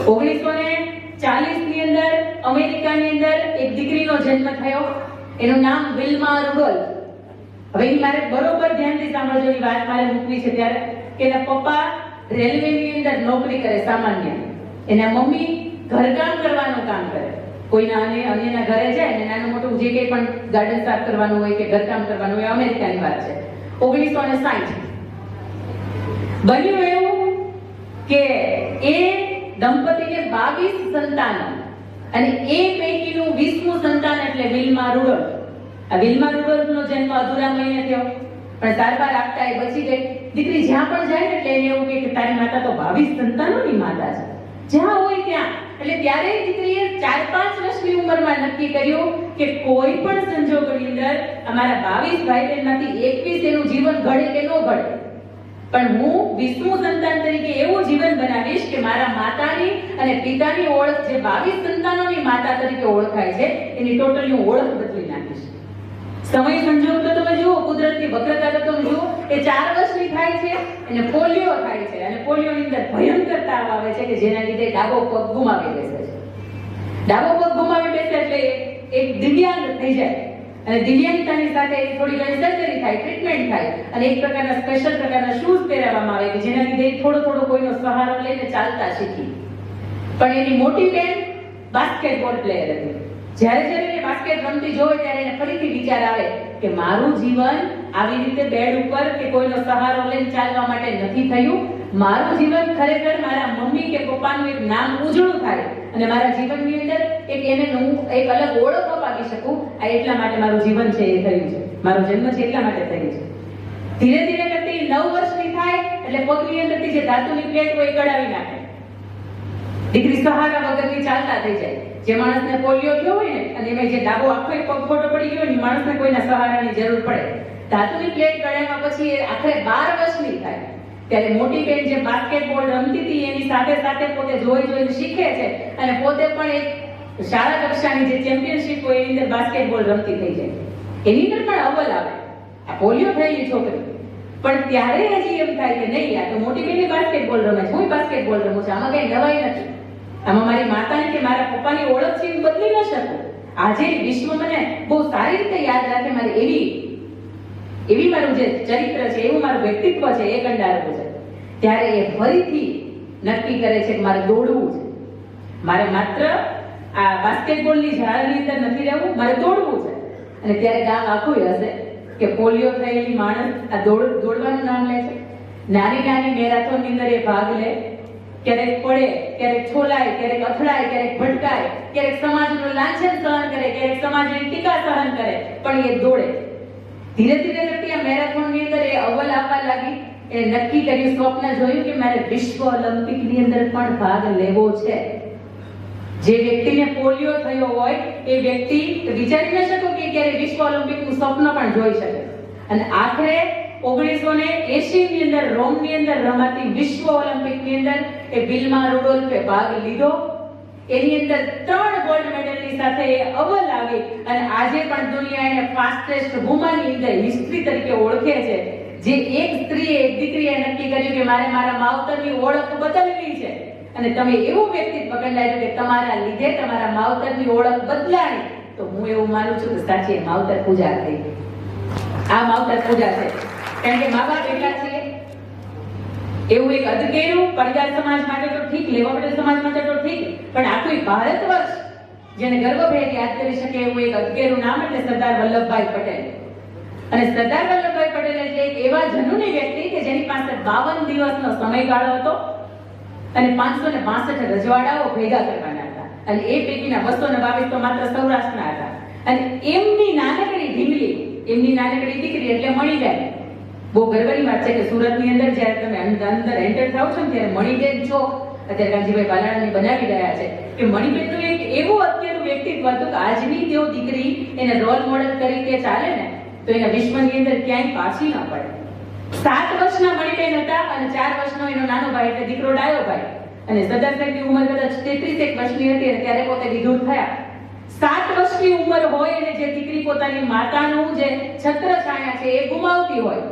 1940 ની અંદર અમેરિકાની અંદર એક દીકરીનો જન્મ થયો. એનું નામ વિલ્મા રુડોલ્ફ. હવે મારે બરોબર ધ્યાનથી સાંભળજો, એની વાત મારે મૂકવી છે ત્યારે કે એના પપ્પા રેલવેની અંદર નોકરી કરે સામાન્ય, એના મમ્મી ઘરકામ કરવાનું કામ કરે. કોઈના અન્યના ઘરે જાય ને નાનું મોટું જે કંઈ પણ ગાર્ડન સાફ કરવાનું હોય કે ઘરકામ કરવાનું હોય, અમેરિકાની વાત છે. 1960 બન્યું એવું કે એ દંપતીને 22 સંતાનો અને એ પૈકીનું 20મું સંતાન એટલે વિલ્મા રુડોલ્ફ. આ વિલ્મા રુડોલ્ફનો જન્મ અધૂરા મહિને થયો, પણ સારવાર આપતા એ બચી ગઈ. દીકરી જ્યાં પણ જાય એટલે એને એવું કે તારી માતા તો 22 સંતાનોની માતા છે, જ્યાં હોય ત્યાં. એટલે ત્યારે દીકરીએ 4-5 વર્ષની ઉંમરમાં નક્કી કર્યું કે કોઈ પણ સંજોગોની અંદર અમારા 22 ભાઈ બહેનમાંથી 21 એનું જીવન ઘડે કે ન ઘડે, પણ હું 20મું સંતાન તરીકે એવું જીવન બનાવીશ કે મારા માતાની અને પિતાની ઓળખ જે 22 સંતાનોની માતા તરીકે ઓળખાય છે એની ટોટલી હું ઓળખ બદલી નાખીશ. સમય સંજોગ તો તમે જુઓ, કુદરતની વક્રતા તો તમે જુઓ. એ 4 વર્ષની થાય છે અને પોલિયો થાય છે, અને પોલિયોની અંદર ભયંકર તાવ આવે છે કે જેના લીધે ડાબો પગ ગુમાવી બેસે છે. ડાબો પગ ગુમાવી બેસે એટલે એક દિવ્યાંગ થઈ જાય, અને દિવ્યાંગતાની સાથે થોડી ઘણી સર્જરી થાય, ટ્રીટમેન્ટ થાય, અને એક પ્રકારના સ્પેશિયલ પ્રકારના શૂઝ પહેરાવવામાં આવે કે જેના લીધે થોડો કોઈનો સહારો લઈને ચાલતા શીખી. પણ એની મોટી બેન બાસ્કેટબોલ પ્લેયર હતી. જ્યારે એ બાસ્કેટ રમતી જોવે ત્યારે એને ફરીથી વિચાર આવે કે મારું જીવન આવી રીતે બેડ ઉપર કે કોઈનો સહારો લઈને ચાલવા માટે નથી થયું. મારું જીવન ખરેખર મારા મમ્મી કે પપ્પાનું એક નામ ઉજળું થાય અને મારા જીવનની અંદર એને હું એક અલગ ઓળખ અપાવી શકું. આ એટલા માટે મારું જીવન છે એ થયું છે, મારો જન્મ છે એટલા માટે થયું છે. ધીરે ધીરે કરતી 9 વર્ષની થાય એટલે પગની અંદરથી જે ધાતુની પ્લેટ હોય એ કઢાવી નાખે. દીકરી સહારા વગરની ચાલતા થઈ જાય. જે માણસને પોલિયો થયો હોય ને અને એમાં જે ડાબો આખો પગ ખોટો પડી ગયો ને માણસને કોઈના સહારાની જરૂર પડે. ધાતુની પ્લેટ કઢાવ્યા પછી એ આખરે 12 વર્ષની થાય ત્યારે મોટી બેન જે બાસ્કેટબોલ રમતી હતી એની સાથે સાથે પોતે જોઈને શીખે છે અને પોતે પણ એક શાળા કક્ષાની જે ચેમ્પિયનશિપ હોય એની અંદર બાસ્કેટબોલ રમતી થઈ જાય. એની અંદર પણ અવ્વલ આવે. આ પોલિયો થયેલી છોકરી, પણ ત્યારે હજી એમ થાય કે નહીં, આ તો મોટી બેન બાસ્કેટબોલ રમે છે, હું બાસ્કેટબોલ રમું છું, આમાં કઈ નવાઈ નથી. આમાં મારી માતાની કે મારા પપ્પાની ઓળખ છે એ બદલી ન શકું. આજે વિશ્વ મને બહુ સારી રીતે યાદ રાખે, મારી એવી મારું જે ચરિત્ર છે, એવું મારું વ્યક્તિત્વ છે એ કંડારવું છે. ત્યારે એ ફરીથી નક્કી કરે છે કે મારે દોડવું છે, મારે માત્ર આ બાસ્કેટબોલની ઝાડની અંદર નથી રહેવું, મારે દોડવું છે. અને ત્યારે ગામ આખું હશે કે પોલિયો થયેલી માણસ આ દોડવાનું નામ લે છે. નાની મેરાથોનની અંદર એ ભાગ લે, ક્યારેક પડે, ક્યારેક છોલાય, ક્યારેક અથડાય, ક્યારેક ભટકાય, ક્યારેક સમાજનું લાંછન સહન કરે, ક્યારેક સમાજની ટીકા સહન કરે, પણ એ દોડે. ધીરે ધીરે કરતી આ મેરેથોનની અંદર એ અવ્વલ આવવા લાગી. એ નક્કી કર્યું, સ્વપ્ન જોયું કે મારે વિશ્વ ઓલિમ્પિકની અંદર પણ ભાગ લેવો છે. જે વ્યક્તિને પોલિયો થયો હોય એ વ્યક્તિ વિચારી ન શકો કે ક્યારે વિશ્વ ઓલિમ્પિકનું સ્વપ્ન પણ જોઈ શકે. અને આખરે 1980 ની અંદર રોમની અંદર રમાતી વિશ્વ ઓલિમ્પિકની અંદર એ વિલ્મા રુડોલ્ફે ભાગ લીધો. એની અંદર 3 ગોલ્ડ મેડલની સાથે એ અવ્વલ આવી અને આજે પણ દુનિયા એને ફાસ્ટેસ્ટ વુમનની અંદર હિસ્ટ્રી તરીકે ઓળખે છે. જે એક સ્ત્રીએ, એક દીકરીએ નક્કી કર્યું કે મારે મારા માવતરની ઓળખ બદલવી છે, અને તમે એવું વ્યક્તિત્વ કંડાર્યું કે તમારા લીધે તમારા માવતરની ઓળખ બદલાણી, તો હું એવું માનું છું કે સાચી માવતર પૂજા થઈ. આ માવતર પૂજા છે, કારણ કે મા બાપ એટલા છે. એવું એક અધકેરું પરિવાર સમાજ માટે તો ઠીક, લેવાપડેલ સમાજ માટે તો ઠીક, પણ આખું ભારત વર્ષ જેને ગર્વભેર યાદ કરી શકે એવું એક અધકેરું નામ એટલે સરદાર વલ્લભભાઈ પટેલ. અને સરદાર વલ્લભભાઈ પટેલ એટલે એક એવા જનૂની વ્યક્તિ કે જેની પાસે 52 દિવસનો સમયગાળો હતો અને 562 રજવાડાઓ ભેગા કરવાના હતા, અને એ પૈકીના 222 તો માત્ર સૌરાષ્ટ્રના હતા. અને એમની નાનકડી ઢીંગલી, એમની નાનકડી દીકરી એટલે મણીબેન. બહુ ગર્વની વાત છે કે સુરતની અંદર જ્યારે તમે અંદર એન્ટર થાવ છો ને ત્યારે મણીબેન ચોક અત્યારે કાંજીભાઈ બાલાણી બનાવી રહ્યા છે કે મણીબેનનું એક એવું અત્યારનું વ્યક્તિત્વ હતું કે આજની તેઓ દીકરી એને રોલ મોડેલ તરીકે ચાલે ને તો એના વિશ્વની અંદર ક્યાંય પાછી ન પડે. 7 વર્ષના મણીબેન હતા અને 4 વર્ષનો એનો નાનો ભાઈ એટલે દીકરો ડાયો ભાઈ. અને સરદાર સાહેબની ઉંમર કદાચ 33 વર્ષની હતી અને ત્યારે પોતે વિધુર થયા. 7 વર્ષની ઉંમર હોય અને જે દીકરી પોતાની માતાનું જે છત્ર છાયા છે એ ગુમાવતી હોય,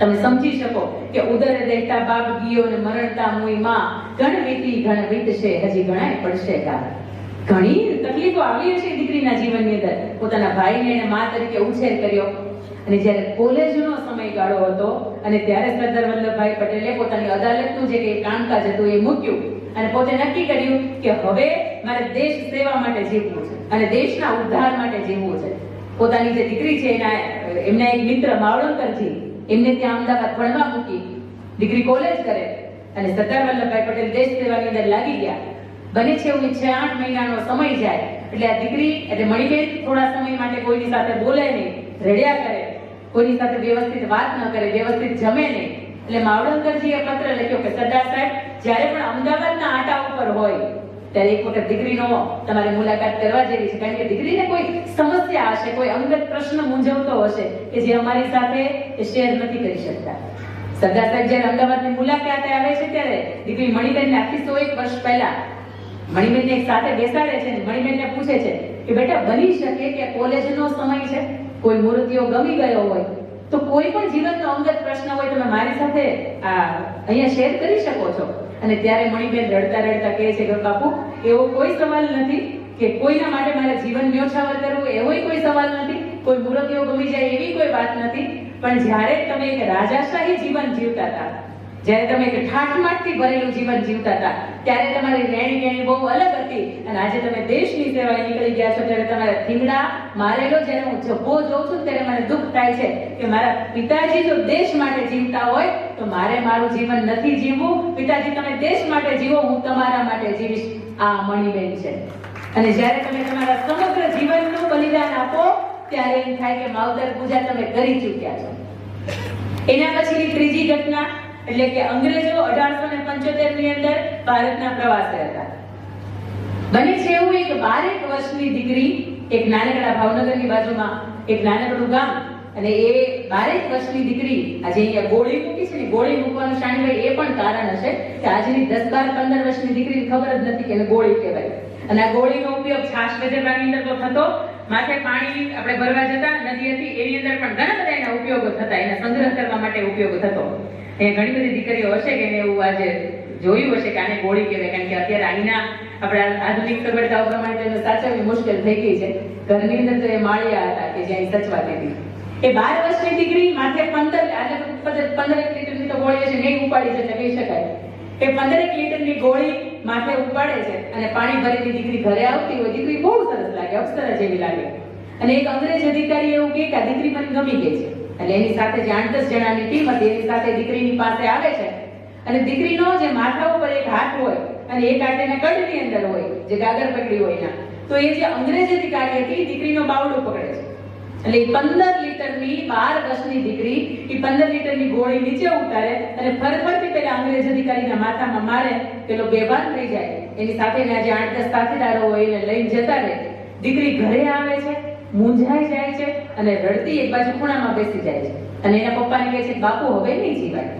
તમે સમજી શકો કે ઉદરે દેખતા બાપ ગયો ને મરણતા મુઈ માં ઘણ વીતી ઘણ વીતશે હજી ગણાય પડશે ગા. ઘણી તકલીફો આવી હશે દીકરીના જીવનની અંદર. પોતાના ભાઈને એને મા તરીકે ઉછેર કર્યો અને જ્યારે કોલેજનો સમયગાળો હતો અને ત્યારે સરદાર વલ્લભભાઈ પટેલે પોતાની અદાલતનું જે કંઈ કામકાજ હતું એ મૂક્યું અને પોતે નક્કી કર્યું કે હવે મારે દેશ સેવા માટે જીવવું છે અને દેશના ઉદ્ધાર માટે જીવવું છે. પોતાની જે દીકરી છે એમના એક મિત્ર માવળંકરજી એમને ત્યાં અમદાવાદ ભણવા મૂકી. દીકરી કોલેજ કરે અને સરદાર વલ્લભભાઈ પટેલ દેશ સેવાની અંદર લાગી ગયા. બને છે એવું 6-8 મહિનાનો સમય જાય એટલે આ દીકરી એટલે મણીબેન થોડા સમય માટે કોઈની સાથે બોલે નહીં, રડ્યા કરે, કોઈની સાથે વ્યવસ્થિત વાત ન કરે, વ્યવસ્થિત જમે નહીં. એટલે માવળંકરજીએ પત્ર લખ્યો કે સરદાર સાહેબ, જ્યારે પણ અમદાવાદના આટા ઉપર હોય ત્યારે એક વખત દીકરીનો તમારે મુલાકાત કરવા જેવી છે, કારણ કે દીકરીને કોઈ સમસ્યા હશે, કોઈ અંગત પ્રશ્ન મૂંઝવતો હશે કે જે અમારી સાથે શેર નથી કરી શકતા. સરદાર સાહેબ જ્યારે અમદાવાદની મુલાકાતે આવે છે ત્યારે દીકરી મણીબેનને આખી 101 વર્ષ પહેલા મણીબેનને એક સાથે બેસાડે છે. મણીબેનને પૂછે છે કે બેટા, બની શકે કે કોલેજનો સમય છે, કોઈ મૂર્તિઓ ગમી ગયો હોય તો કોઈ પણ જીવનનો અંગત પ્રશ્ન હોય તમે મારી સાથે અહીંયા શેર કરી શકો છો. અને ત્યારે મણીબેન રડતા રડતા કહે છે કે બાપુ, એવો કોઈ સવાલ નથી કે કોઈના માટે મારે જીવન ન્યોછાવર કરવું, એવો કોઈ સવાલ નથી, કોઈ મૂર્તિઓ ગમી જાય એવી કોઈ વાત નથી. પણ જ્યારે તમે એક રાજાશાહી જીવન જીવતા હતા, જ્યારે તમે એક ઠાઠમાઠથી ભરેલું જીવન જીવતા હતા, ત્યારે તમારી રહેણી કહેણી બહુ અલગ હતી. અને આજે તમે દેશની સેવાએ નીકળી ગયા છો ત્યારે તમારા થીંગડા મારેલો જ્યારે હું જભ્ભો જોઉં છું ત્યારે મને દુઃખ થાય છે કે મારા પિતાજી જો દેશ માટે જીવતા હોય તો મારે મારું જીવન નથી જીવવું. પિતાજી, તમે દેશ માટે જીવો, હું તમારા માટે જીવીશ. આ મણીબેન છે. અને જ્યારે તમે તમારા સમગ્ર જીવનનું બલિદાન આપો ત્યારે એમ થાય કે માવતર પૂજા તમે કરી ચૂક્યા છો. એના પછીની ત્રીજી ઘટના એટલે કે અંગ્રેજો 1875 ની અંદર ભારતના પ્રવાસે હતા. બને છે એવું એક 12 વર્ષની દીકરી, એક નાનકડા ભાવનગરની બાજુમાં એક નાનકડું ગામ, અને એ 12 વર્ષની દીકરી આજે અહીંયા ગોળી મૂકી છે ને, ગોળી મૂકવાનું શાણીભાઈ એ પણ કારણ હશે કે આજની 10, 12, 15 વર્ષની દીકરીને ખબર જ નથી કે એને ગોળી કહેવાય. અને આ ગોળીનો ઉપયોગ છાશ વેચવાની અંદર તો થતો, માથે પાણી આપણે ભરવા જતા નદી હતી એની અંદર પણ ઘણા બધા એના ઉપયોગો થતા, એના સંગ્રહ કરવા માટે ઉપયોગ થતો. એ ઘણી બધી દીકરીઓ હશે કે એવું આજે જોયું હશે કે આને ગોળી કહેવાય, કારણ કે અત્યારે અહીંના આપણા આધુનિક સગવડતાઓ પ્રમાણે તેને સાચવવી મુશ્કેલ થઈ ગઈ છે. ઘરની અંદર તો એ માળિયા હતા કે જ્યાં સચવાતી હતી. એ 12 વર્ષની દીકરી માથે 15 લીટરની તો ગોળી હશે, નહીં ઉપાડી છે એટલે કહી શકાય. એ 15 લીટરની ગોળી માથે ઉપાડે છે અને પાણી ભરીને દીકરી ઘરે આવતી હોય. દીકરી બહુ સરસ લાગે, અપ્સરા જેવી લાગે. અને એક અંગ્રેજ અધિકારી એવું કહે કે આ દીકરી મને ગમી ગઈ છે. એટલે એની સાથે જે 8-10 જણાની ટીમ હતી એની સાથે દીકરીની પાસે આવે છે અને દીકરીનો જે માથા ઉપર એક હાથ હોય અને એક હાથ એના કડની અંદર હોય, જે ગાગર પકડી હોય એના, તો એ જે અંગ્રેજ અધિકારી હતી દીકરીનો બાવડો પકડે છે. એટલે 15 લીટરની 12 વર્ષની દીકરી એ 15 લીટરની ગોળી નીચે ઉતારે અને ફરફરથી પેલા અંગ્રેજ અધિકારીના માથામાં મારે, પેલો બેભાન થઈ જાય. એની સાથેના જે 8-10 સાથીદારો હોય એને લઈને જતા રહે. દીકરી ઘરે આવે છે, મૂંઝાઈ જાય છે અને રડતી એક બાજુ ખૂણામાં બેસી જાય છે. અને એના પપ્પાને કહે છે, બાપુ હવે નહીં જીવાય.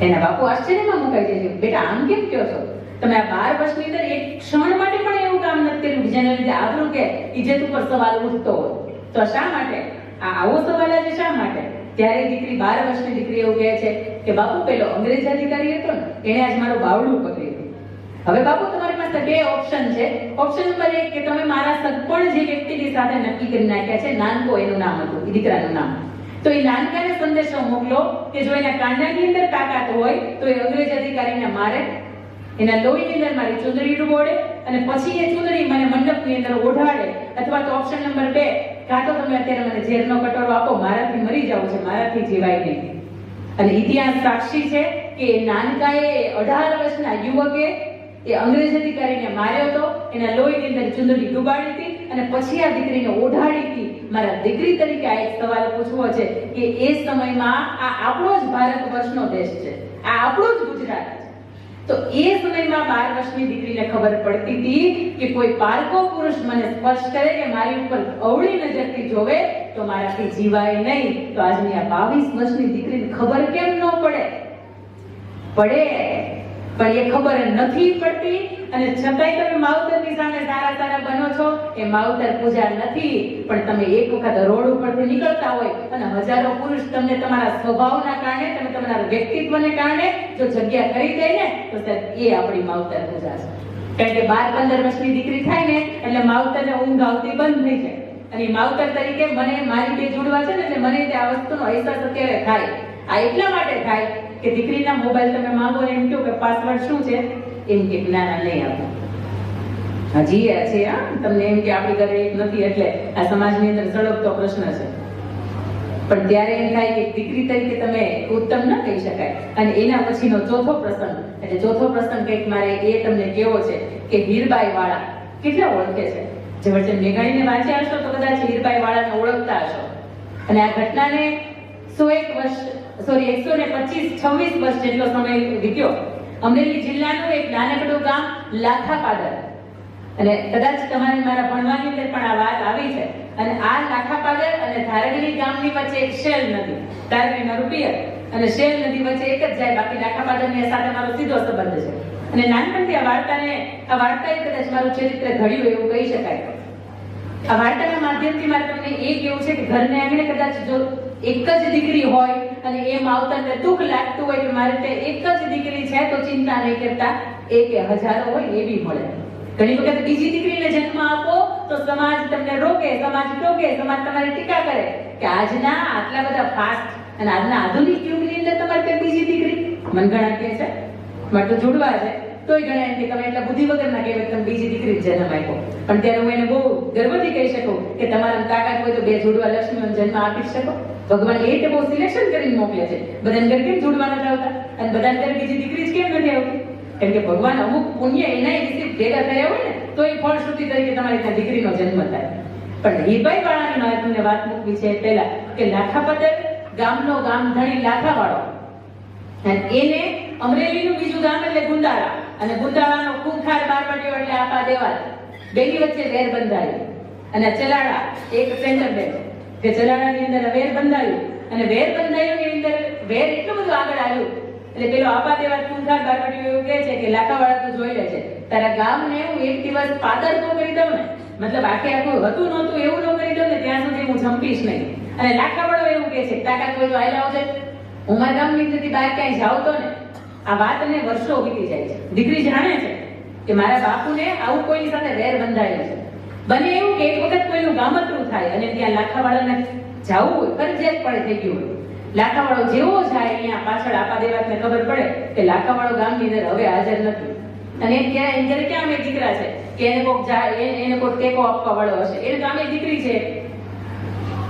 એના બાપુ આશ્ચર્યમાં મુકાઈ જાય છે, બેટા આમ કેમ કહો છો? તમે આ 12 વર્ષની અંદર એક ક્ષણ માટે પણ એવું કામ નથી કર્યું જેના લીધે આબરૂ કે ઇજ્જત ઉપર સવાલ ઉઠતો હોય. તો શા માટે આવો સવાલ આજે શા માટે? ત્યારે દીકરી 12 વર્ષની દીકરી એવું કહે છે કે બાપુ, પેલો અંગ્રેજ અધિકારી હતો ને, એને આજ મારું બાવડું પકડ્યું. હવે બાપુ, તમારી પાસે 2 ઓપ્શન છે. ઓપ્શન નંબર 1 કે તમે મારા સગપણ જે વ્યક્તિની સાથે નક્કી કરી નાખ્યા છે, નાનકો એનું નામ હતું, દીકરાનું નામ, તો એ નાનકાને સંદેશો મોકલો કે જો એના કાંડાની અંદર તાકાત હોય તો એ અંગ્રેજ અધિકારીને મારે, એના લોહીની અંદર મારી ચૂંદડી ડૂબોડે અને પછી એ ચૂંદડી મને મંડપની અંદર ઓઢાડે. અથવા તો ઓપ્શન નંબર 2, કાં તો તમે અત્યારે મને ઝેરનો કટોરો આપો, મારાથી મરી જાવ છે, મારાથી જીવાય નહીં. અને ઇતિહાસ સાક્ષી છે કે નાનકાએ 18 વર્ષના યુવકે એ અંગ્રેજ અધિકારીને માર્યો હતો, એના લોહીની અંદર ચૂંદડી ડૂબાડી હતી અને પછી આ દીકરીને ઓઢાડી હતી. મારા દીકરી તરીકે આ એક સવાલ પૂછવો છે કે એ સમયમાં આ આપણો જ ભારત વર્ષનો દેશ છે, આ આપણો જ ગુજરાત છે. તો એ સમયમાં 12 વર્ષની દીકરીને ખબર પડતી હતી કે કોઈ પારકો પુરુષ મને સ્પર્શ કરે કે મારી ઉપર અવળી નજરથી જોવે તો મારાથી જીવાય નહીં. તો આજની આ 22 વર્ષની દીકરીને ખબર કેમ ન પડે? પડે. પણ એ ખબર નથી પડતી અને છતાંય તમે માવતરની સામે સારા સારા બનો છો. એ માવતર પૂજા નથી, પણ તમે એક વખત રોડ ઉપરથી નીકળતા હોય અને હજારો પુરુષ તમને તમારા સ્વભાવના કારણે, તમે તમારા વ્યક્તિત્વને કારણે જો જગ્યા કરી દે ને, તો સાહેબ એ આપણી માવતર પૂજા છે. કારણ કે 12-15 વર્ષની દીકરી થાય ને એટલે માવતરને ઊંઘ આવતી બંધ થઈ જાય. અને માવતર તરીકે મને મારી બે જોડવા છે ને, એટલે મને તે આ વસ્તુનો અહેસાસ અત્યારે થાય. આ એટલા માટે થાય કે દીકરીના મોબાઈલ તમે માંગો ને એમ કહો કે પાસવર્ડ શું છે, એમ કે ના નહીં આપો. હજી આ છે, તમને એમ કે આપણી ઘરે એક નથી એટલે આ સમાજની અંદર સળગતો પ્રશ્ન છે. પણ ત્યારે એમ થાય કે દીકરી તરીકે તમે ઉત્તમ ન કહી શકાય. અને એના પછીનો ચોથો પ્રસંગ, એટલે ચોથો પ્રસંગ કંઈક મારે એ તમને કેવો છે કે હીરબાઈ વાળા કેટલા ઓળખે છે? ઝવેરચંદ મેઘાણીને વાંચ્યા હશો તો કદાચ હીરબાઈ વાળાને ઓળખતા હશો. અને આ ઘટનાને 126 વર્ષ જેટલો સમય વીત્યો. અમરેલી જિલ્લાનું એક નાનકડું ગામ લાખાપાદર, અને કદાચ તમારે મારા ભણવાની અંદર પણ આ વાત આવી છે. અને આ લાખાપાદર અને ધારગણી ગામની વચ્ચે એક શેલ નદી, ધારગણી મારું પિયર, અને શેલ નદી વચ્ચે એક જ જાય, બાકી લાખાપાદરની સાથે મારો સીધો સંબંધ છે. અને નાનપણથી આ વાર્તાએ કદાચ મારું ચરિત્ર ઘડ્યું એવું કહી શકાય. આ વાર્તાના માધ્યમથી મારે તમને એ કહેવું છે કે ઘરને આંગણે કદાચ જો એક જ દીકરી હોય અને એ માવતરને દુઃખ લાગતું હોય કે મારે તે એક જ દીકરી છે તો ચિંતા નહીં કરતા, એક કે હજારો હોય એવી મળે. ઘણી વખત બીજી દીકરીને જન્મ આપો તો સમાજ તમને રોકે, સમાજ ટોકે, સમાજ તમારી ટીકા કરે કે આજના આટલા બધા ફાસ્ટ અને આજના આધુનિક યુગની અંદર તમારે તે બીજી દીકરી મનગણા કે છે, મારે તો જોડવા છે, તોય ઘણા એમ કે તમે એટલા બુદ્ધિ વગરના કહેવાય તમે બીજી દીકરી જન્મ આપ્યો. પણ ત્યારે હું એને બહુ ગર્વથી કહી શકું કે તમારા તાકાત હોય તો બે જોડવા લક્ષ્મીઓને જન્મ આપી શકો. ભગવાન એ રીતે બહુ સિલેક્શન કરીને મોકલે છે. બધાને ઘરે કેમ જોડવા નથી આવતા અને બધાને ઘરે બીજી દીકરી જ કેમ નથી આવતી? કેમ કે ભગવાન અમુક પુણ્ય એના રિસીવ ભેગા થયા હોય ને તો એ ફળશ્રુતિ તરીકે તમારી ત્યાં દીકરીનો જન્મ થાય. પણ હીરબાઈ વાળાની મારે તમને વાત મૂકવી છે પહેલા કે લાખાપાદર ગામનો ગામધણી લાખાવાળો, અને એને અમરેલીનું બીજું ગામ એટલે ગુંદાળા, અને ગુંદાળાનો ખૂંખાર મારવાડીઓ એટલે આપા દેવાલ, બેની વચ્ચે વેર બંધાયું. અને ચલાડા એક સેન્ટર બેઠ કે ચલાડાની અંદર વેર બંધાયું, અને વેર બંધાયું ની અંદર વેર એટલું બધું આગળ આવ્યું એટલે પેલો આપા દેવાલ ખૂંખાર મારવાડીઓ એવું કહે છે કે લાખાવાળા તું જોઈ લે છે, તારા ગામને હું એક દિવસ પાદર તો કરી દઉં ને, મતલબ આખે આખું હતું નહોતું એવું ન કરી દઉં ને ત્યાં સુધી હું જંપીશ નહીં. અને લાખાવાળો એવું કહે છે તાકાત હોય તો આયલા આવજે, હું મારા ગામની અંદરથી બહાર ક્યાંય જાઉં તો ને. આ વાતને વર્ષો વીતી જાય છે. દીકરી જાણે છે કે મારા બાપુને આવું કોઈની સાથે વેર બંધાયેલું છે. બને એવું કે એક વખત કોઈનું ગામતરું થાય અને ત્યાં લાખાવાળાને જવું હોય, ફરજિયાત પડે થઈ ગયું હોય. લાખાવાળો જેવો જાય અહીંયા પાછળ આપા દેવાતને ખબર પડે કે લાખાવાળો ગામની અંદર હવે હાજર નથી. અને ત્યાં એમ ઘરે ક્યાં અમે દીકરા છે કે એને કોક જાય, એને કોક ટેકો આપવા વાળો હશે, એને તો અમે દીકરી છે.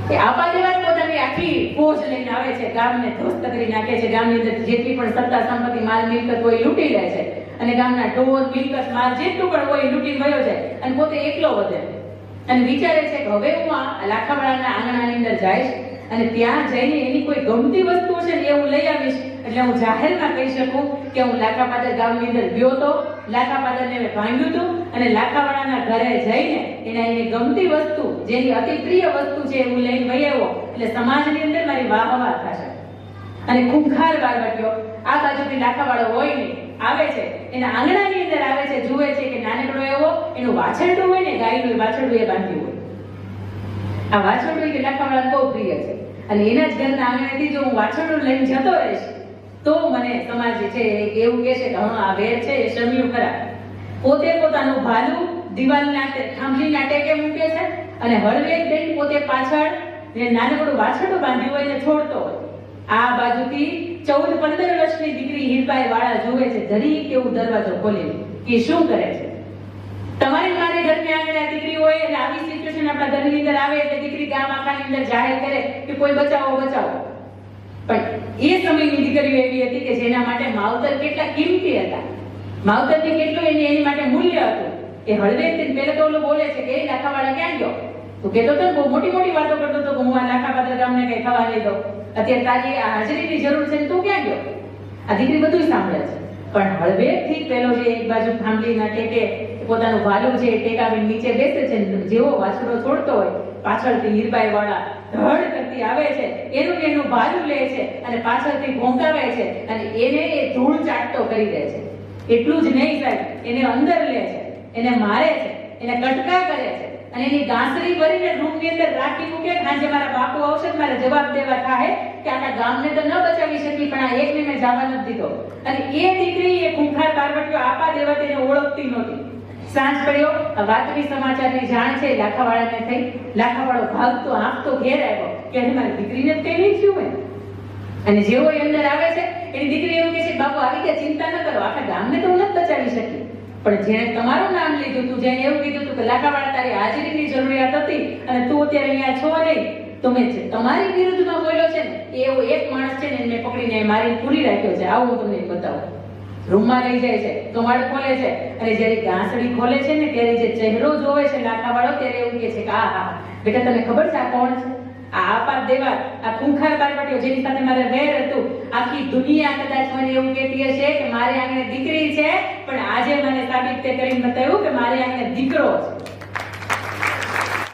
કે આપા દેવાત પોતાની આખી ફોજ લઈને આવે છે, ગામને ધ્વસ્ત કરી નાખે છે, ગામની અંદર જેટલી પણ સત્તા સંપત્તિ માલ મિલકત હોય લૂંટી લે છે, અને ગામના ઢોર મિલકત માલ જેટલું પણ હોય લૂંટી ગયો છે, અને પોતે એકલો વધે અને વિચારે છે કે હવે હું આ લાખાવાળાના આંગણાની અંદર જઈશ અને ત્યાં જઈને એની કોઈ ગમતી વસ્તુ છે ને એ હું લઈ આવીશ, એટલે હું જાહેરમાં કહી શકું કે હું લાખાપાદર ગામની અંદર ગયો તો, લાખાપાદરને મેં ભાંગ્યું હતું, અને લાખાવાળાના ઘરે જઈને એની ગમતી વસ્તુ, જેની અતિ પ્રિય વસ્તુ છે હું લઈને વહી આવ્યો, એટલે સમાજની અંદર મારી વાહ થશે. અને ખૂંખાર બારવટીયો આ બાજુથી લાખાવાળો હોય ને આવે છે, એના આંગણાની અંદર આવે છે, જુએ છે કે નાનકડો એવો એનું વાછરડું હોય ને, ગાયનું વાછરડું એ બાંધ્યું હોય. આ વાછરડું એ લાખાવાળાને બહુ પ્રિય છે, અને એના જ ઘરના આંગણેથી જો હું વાછરડું લઈને જતો રહીશ તો મને સમાજ છે એવું કહે છે કે હા આ વેર છે એ શમ્યું ખરા. પોતે પોતાનું ભાલું દિવાલના થાંભલીના ટેકે મૂકે છે, અને હળવેક દઈને પોતે પાછળ જે નાનકડું વાછરડું બાંધ્યું હોય એને છોડતો હોય. આ બાજુથી 14-15 વર્ષની દીકરી હીરબાઈ વાળા જુએ છે, જરી કેવું દરવાજો ખોલીને કે શું કરે છે. તમારી મારે ઘરની આંગણે દીકરી હોય અને આવી સિચ્યુએશન આપણા ઘરની અંદર આવે એટલે દીકરી ગામ આખાની અંદર જાહેર કરે કે કોઈ બચાવો બચાવો. પણ એ સમયની દીકરીઓ એવી હતી કે જેના માટે માવતર કેટલા કિંમતી હતા, માવતરની કેટલું એની માટે મૂલ્ય હતું. એ હળવેથી પહેલા તો ઓલું બોલે છે કે એ લાખાવાળા ક્યાં ગયો, તું કહેતો તો બહુ મોટી મોટી વાતો કરતો હતો કે હું આ લાખાપાદર ગામને કઈ થવા નહીં દઉં, અત્યારે તારી આ હાજરીની જરૂર છે તું ક્યાં ગયો. આ દીકરી બધું સાંભળે છે, પણ હળવેથી પેલો જે એક બાજુ થાંભલીના ટેકે પોતાનું ભાલું છે ટેકાવી નીચે બેસે છે, જેવો વાછડો છોડતો હોય પાછળથી હીરબાઈ વાળા ધડ કરતી આવે છે, એનું ભાલું લે છે અને પાછળથી ભોંકાવે છે અને એને એ ધૂળ ચાટતો કરી દે છે. એટલું જ નહીં સાહેબ, એને અંદર લે છે, એને મારે છે, એને કટકા કરે છે અને એની ગાંસડી ભરીને રૂમની અંદર રાખી મૂકે. સાંજે મારા બાપુ આવશે તો મારે જવાબ દેવા થાય કે આખા ગામને તો ન બચાવી શકી પણ આ એકને મેં જવા નથી દીધો. અને એ દીકરી એ ખૂંખાર પાર્વતીઓ આપા દેવા તેને ઓળખતી નહોતી. સાંજ પડ્યો, આ વાતની સમાચારની જાણ છે લાખાવાળાને થઈ. લાખાવાળો ભાગતો આંખતો ઘેર આવ્યો કે આજે મારી દીકરીને જ કઈ નહીં થયું હોય. અને જેવો એ અંદર આવે છે એની દીકરી એવું કહે છે, બાપુ આવી ગયા, ચિંતા ન કરો, આખા ગામને તો હું નથી બચાવી શકી, પણ જેણે તમારું નામ લીધું હતું, જેને એવું કીધું હતું કે લાખાવાળા તારી હાજરીની જરૂરિયાત હતી અને તું અત્યારે અહીંયા છો નહીં, તો મેં તમારી વિરુદ્ધમાં બોલ્યો છે ને એવો એક માણસ છે ને એને મેં પકડીને મારી પૂરી રાખ્યો છે, આવું હું તમને બતાવું. રૂમમાં લઈ જાય છે, કમાડ ખોલે છે અને જ્યારે ગાંસડી ખોલે છે ને ત્યારે જે ચહેરો જોવે છે લાખાવાળો, ત્યારે એવું કહે છે કે આ હા બેટા તને ખબર છે આ કોણ છે? આ આપા દેવા, આ ખૂંખાર પાર્વતીઓ જેની સાથે મારે વેર હતું. આખી દુનિયા કદાચ મને એવું કહેતી હશે કે મારી આંગણે દીકરી છે, પણ આજે મને સાબિત કરીને બતાવ્યું કે મારી આંગણે દીકરો છે.